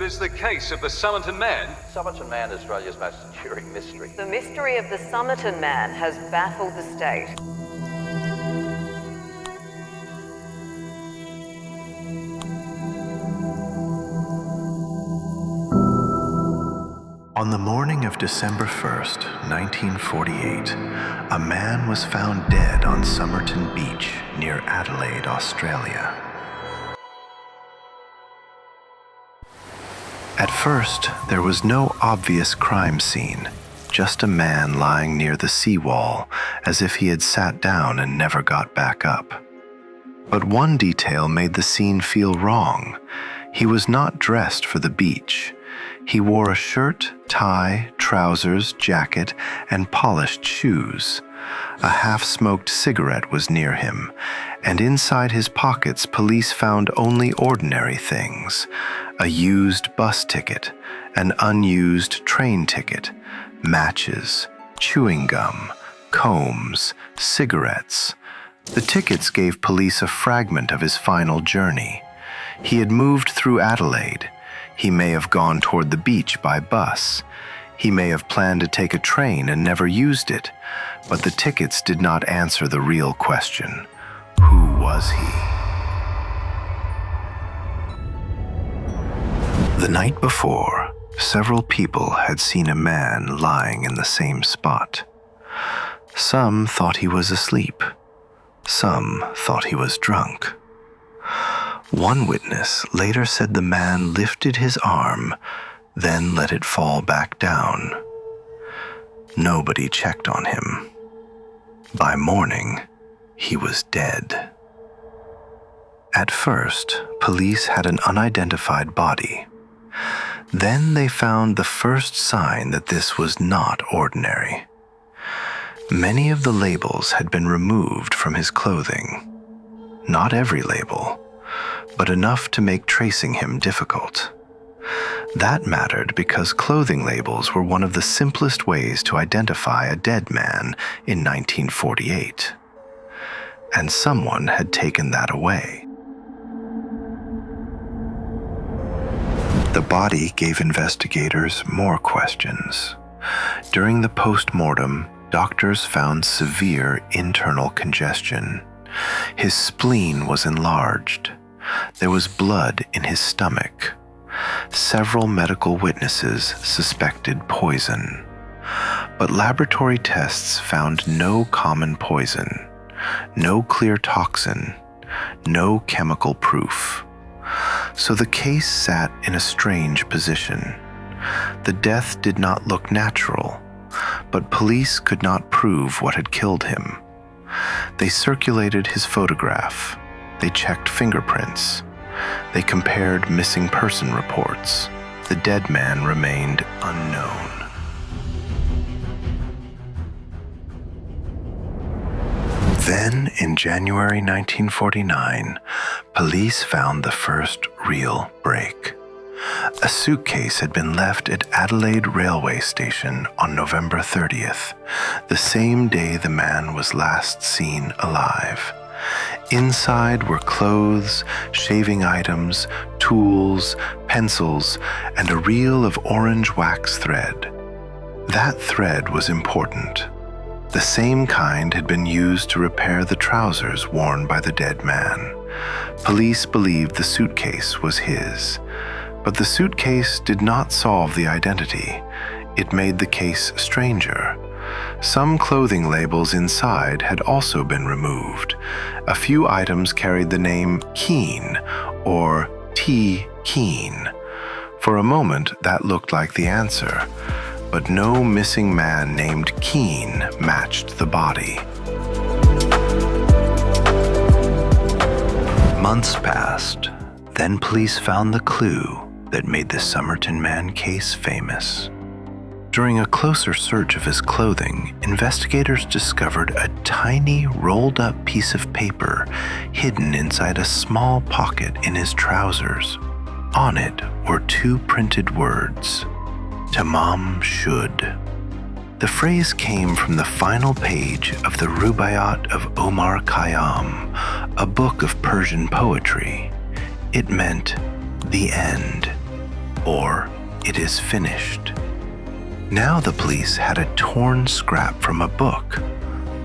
But is the case of the Somerton Man? Somerton Man is Australia's most enduring mystery. The mystery of the Somerton Man has baffled the state. On the morning of December 1st, 1948, a man was found dead on Somerton Beach near Adelaide, Australia. At first, there was no obvious crime scene, just a man lying near the seawall as if he had sat down and never got back up. But one detail made the scene feel wrong. He was not dressed for the beach. He wore a shirt, tie, trousers, jacket, and polished shoes. A half-smoked cigarette was near him, and inside his pockets police found only ordinary things: a used bus ticket, an unused train ticket, matches, chewing gum, combs, cigarettes. The tickets gave police a fragment of his final journey. He had moved through Adelaide. He may have gone toward the beach by bus. He may have planned to take a train and never used it, but the tickets did not answer the real question. Who was he? The night before, several people had seen a man lying in the same spot. Some thought he was asleep. Some thought he was drunk. One witness later said the man lifted his arm, then let it fall back down. Nobody checked on him. By morning, he was dead. At first, police had an unidentified body. Then they found the first sign that this was not ordinary. Many of the labels had been removed from his clothing. Not every label, but enough to make tracing him difficult. That mattered because clothing labels were one of the simplest ways to identify a dead man in 1948. And someone had taken that away. The body gave investigators more questions. During the post-mortem, doctors found severe internal congestion. His spleen was enlarged. There was blood in his stomach. Several medical witnesses suspected poison, but laboratory tests found no common poison, no clear toxin, no chemical proof. So the case sat in a strange position. The death did not look natural, but police could not prove what had killed him. They circulated his photograph. They checked fingerprints. They compared missing person reports. The dead man remained unknown. Then, in January 1949, police found the first real break. A suitcase had been left at Adelaide Railway Station on November 30th, the same day the man was last seen alive. Inside were clothes, shaving items, tools, pencils, and a reel of orange wax thread. That thread was important. The same kind had been used to repair the trousers worn by the dead man. Police believed the suitcase was his. But the suitcase did not solve the identity. It made the case stranger. Some clothing labels inside had also been removed. A few items carried the name Keane or T. Keane. For a moment, that looked like the answer, but no missing man named Keane matched the body. Months passed. Then police found the clue that made the Somerton Man case famous. During a closer search of his clothing, investigators discovered a tiny rolled-up piece of paper hidden inside a small pocket in his trousers. On it were two printed words, Tamám Shud. The phrase came from the final page of the Rubáiyát of Omar Khayyám, a book of Persian poetry. It meant the end. or it is finished. Now the police had a torn scrap from a book,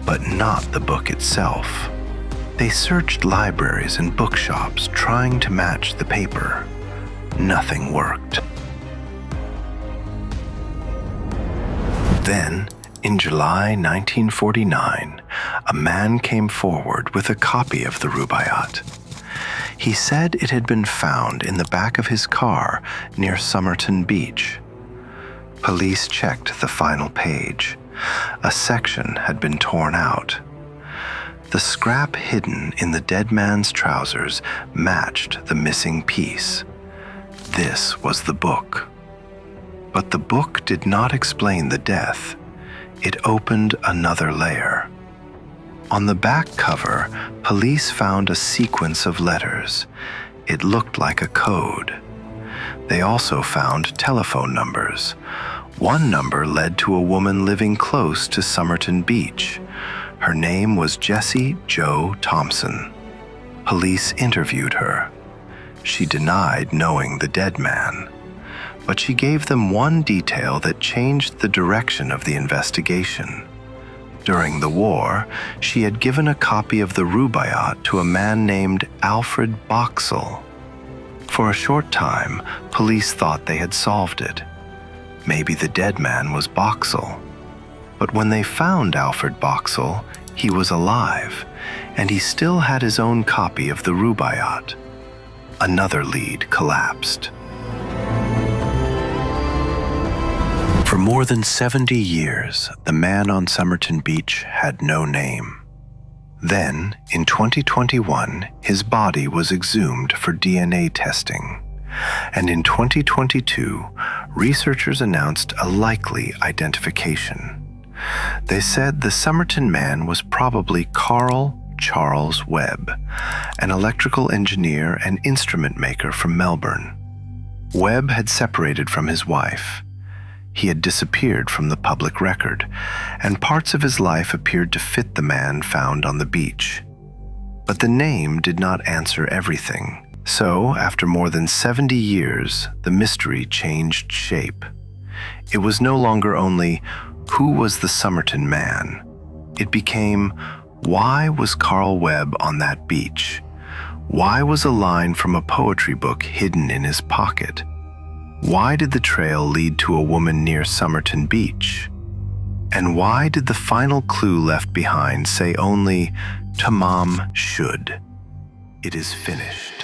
but not the book itself. They searched libraries and bookshops trying to match the paper. Nothing worked. Then, in July 1949, a man came forward with a copy of the Rubáiyát. He said it had been found in the back of his car near Somerton Beach. Police checked the final page. A section had been torn out. The scrap hidden in the dead man's trousers matched the missing piece. This was the book. But the book did not explain the death. It opened another layer. On the back cover, police found a sequence of letters. It looked like a code. They also found telephone numbers. One number led to a woman living close to Somerton Beach. Her name was Jo Thomson. Police interviewed her. She denied knowing the dead man, but she gave them one detail that changed the direction of the investigation. During the war, she had given a copy of the Rubáiyát to a man named Alfred Boxall. For a short time, police thought they had solved it. Maybe the dead man was Boxall. But when they found Alfred Boxall, he was alive, and he still had his own copy of the Rubáiyát. Another lead collapsed. For more than 70 years, the man on Somerton Beach had no name. Then, in 2021, his body was exhumed for DNA testing. And in 2022, researchers announced a likely identification. They said the Somerton Man was probably Carl Charles Webb, an electrical engineer and instrument maker from Melbourne. Webb had separated from his wife. He had disappeared from the public record, and parts of his life appeared to fit the man found on the beach. But the name did not answer everything. So, after more than 70 years, the mystery changed shape. It was no longer only, who was the Somerton Man? It became, why was Carl Webb on that beach? Why was a line from a poetry book hidden in his pocket? Why did the trail lead to a woman near Somerton Beach? And why did the final clue left behind say only, Tamám Shud? It is finished.